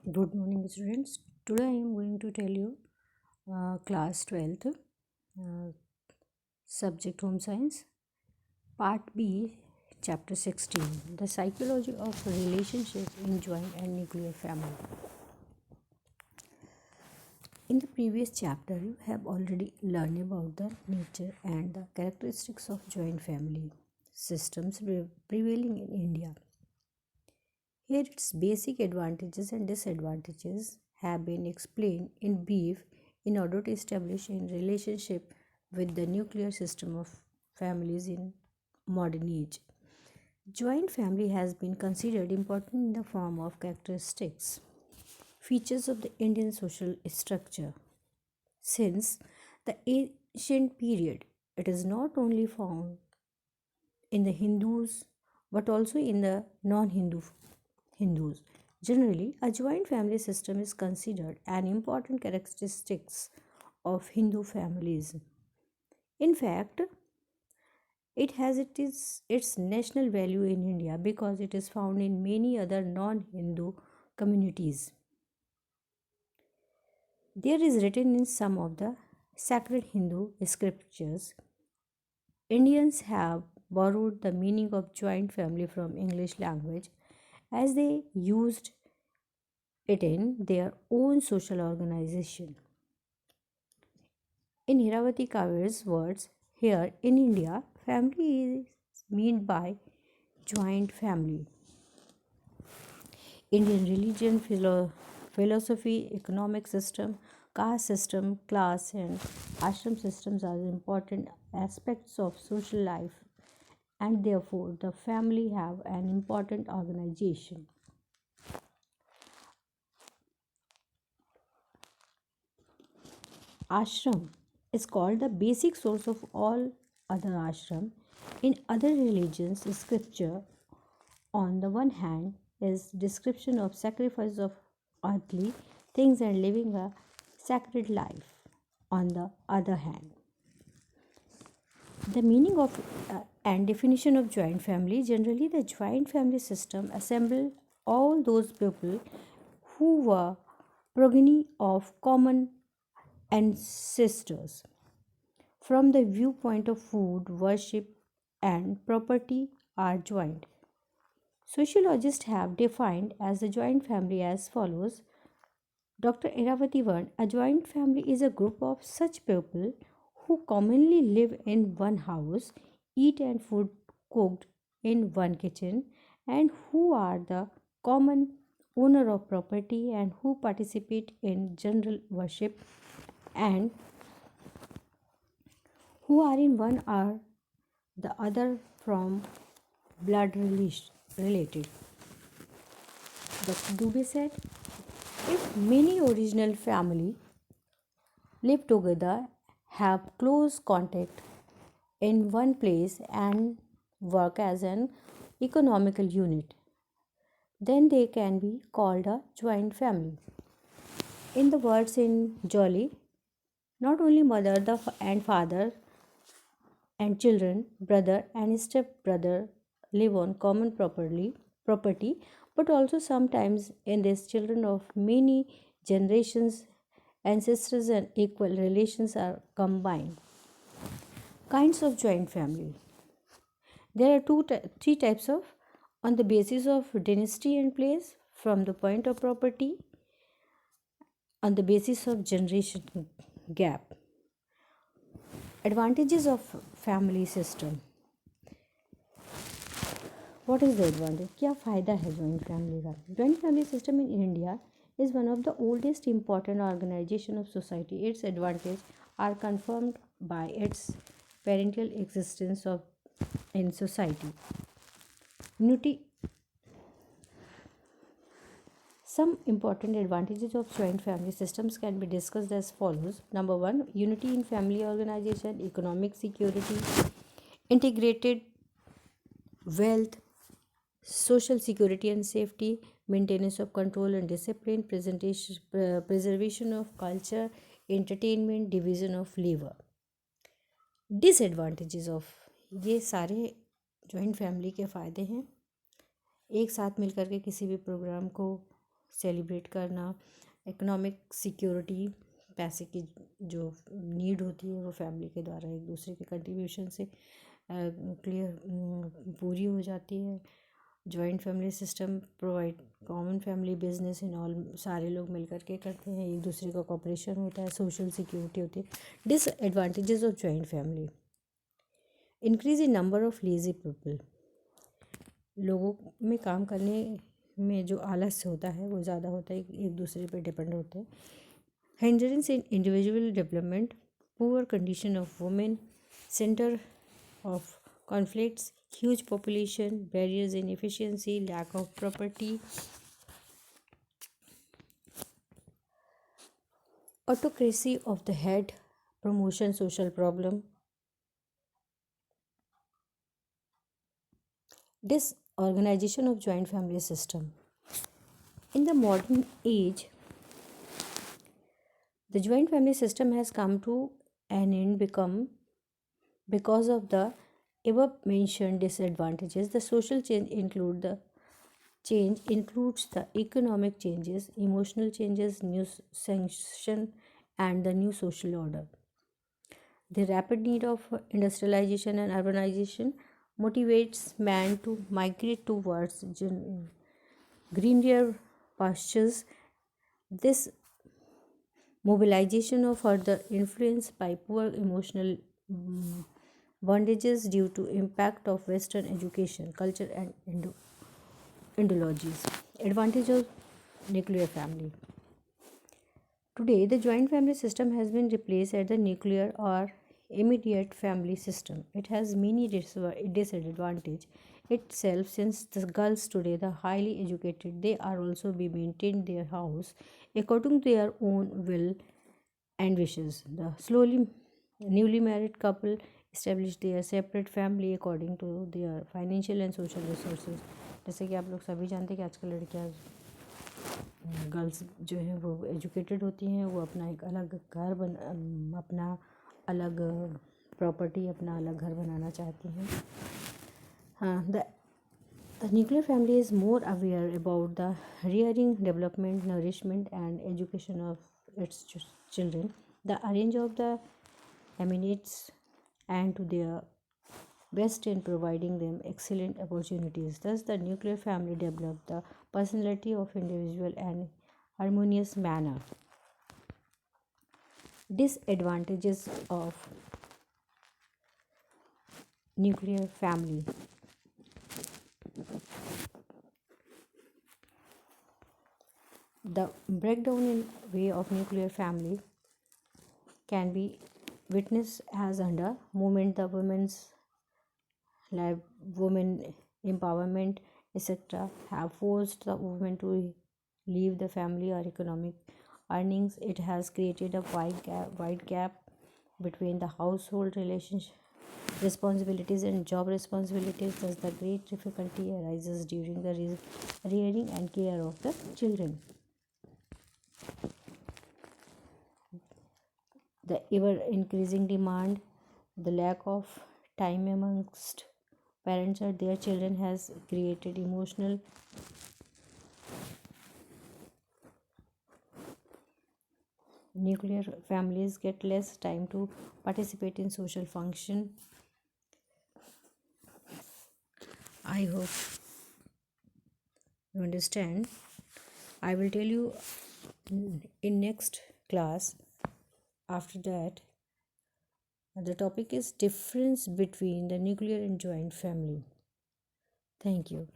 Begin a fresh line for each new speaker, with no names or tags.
Good morning, students. Today I am going to tell you class 12th, subject home science, part B, chapter 16, the psychology of relationship in joint and nuclear family. In the previous chapter, you have already learned about the nature and the characteristics of joint family systems prevailing in India. Here, its basic advantages and disadvantages have been explained in brief in order to establish a relationship with the nuclear system of families in modern age. Joint family has been considered important in the form of characteristics, features of the Indian social structure. Since the ancient period, it is not only found in the Hindus but also in the non Hindus. Generally, a joint family system is considered an important characteristic of Hindu families. In fact, it has its national value in India because it is found in many other non Hindu communities. There is written in some of the sacred Hindu scriptures. Indians have borrowed the meaning of joint family from English language as they used it in their own social organization. In Hiravati Kavir's words, here in India, family is meant by joint family. Indian religion, philosophy, economic system, caste system, class, and ashram systems are important aspects of social life, and therefore the family have an important organization. Ashram is called the basic source of all other ashram. In other religions, scripture on the one hand is description of sacrifice of earthly things and living a sacred life. On the other hand, the meaning of and definition of joint family, generally the joint family system assemble all those people who were progeny of common ancestors. From the viewpoint of food, worship, and property are joint. Sociologists have defined as a joint family as follows. Dr. Iravati Varn, a joint family is a group of such people who commonly live in one house, eat and food cooked in one kitchen, and who are the common owner of property and who participate in general worship and who are in one or the other from blood related. Dr. Dubey said, if many original family live together, have close contact in one place and work as an economical unit, then they can be called a joint family. In the words in Jolly, not only mother and father and children, brother and step brother live on common property, but also sometimes in these children of many generations, ancestors and equal relations are combined. Kinds of joint family. There are three types of on the basis of dynasty and place, from the point of property, on the basis of generation gap. Advantages of family system. What is the advantage? क्या फ़ायदा है joint family का? Joint family system in India is one of the oldest important organization of society. Its advantages are confirmed by its parental existence in society. Unity. Some important advantages of joint family systems can be discussed as follows. Number one, unity in family organization, economic security, integrated wealth, social security and safety, maintenance of control and discipline, preservation of culture, entertainment, division of labor. Disadvantages of, ये सारे joint family के फ़ायदे हैं. एक साथ मिलकर के किसी भी प्रोग्राम को सेलिब्रेट करना, इकोनॉमिक सिक्योरिटी, पैसे की जो नीड होती है वो फैमिली के द्वारा एक दूसरे के कंट्रीब्यूशन से क्लियर पूरी हो जाती है। Joint family system provide common family business in all, सारे लोग मिलकर के करते हैं, एक दूसरे का कॉपरेशन होता है, सोशल सिक्योरिटी होती है। Disadvantages of joint family: increase in number of lazy people, लोगों में काम करने में जो आलस्य होता है वो ज़्यादा होता है, एक दूसरे पर डिपेंड होते हैं। Hindrance in individual development, poor condition of women, centre of conflicts, huge population, barriers in efficiency, lack of property, autocracy of the head, promotion social problem, disorganization of joint family system. In the modern age, the joint family system has come to an end because of the above mentioned disadvantages. The social change includes the economic changes, emotional changes, new sanction, and the new social order. The rapid need of industrialization and urbanization motivates man to migrate towards greener pastures. This mobilization of further influenced by poor emotional bondages due to impact of Western education, culture, and ideologies. Advantage of nuclear family. Today, the joint family system has been replaced at the nuclear or immediate family system. It has many disadvantages itself, since the girls today, the highly educated, they are also be maintained their house according to their own will and wishes. The slowly newly married couple establish their separate family according to their financial and social resources. जैसे कि आप लोग सभी जानते हैं कि आजकल लड़कियां गर्ल्स जो है वो एजुकेटेड होती हैं, वो अपना एक अलग घर अपना अलग प्रॉपर्टी, अपना अलग घर बनाना चाहती हैं. हाँ, the nuclear family is more aware about the rearing, development, nourishment, and education of its children. The arrange of the emanates and to their best in providing them excellent opportunities. Thus, the nuclear family develop the personality of individual and harmonious manner. Disadvantages of nuclear family. The breakdown in way of nuclear family can be witnessed as under movement the women empowerment, etc., have forced the women to leave the family or economic earnings. It has created a wide gap between the household relationship responsibilities and job responsibilities. Thus, the great difficulty arises during the rearing and care of the children. The ever increasing demand, the lack of time amongst parents or their children has created emotional nuclear families get less time to participate in social function. I hope you understand. I will tell you in next class. After that, the topic is difference between the nuclear and joint family. Thank you.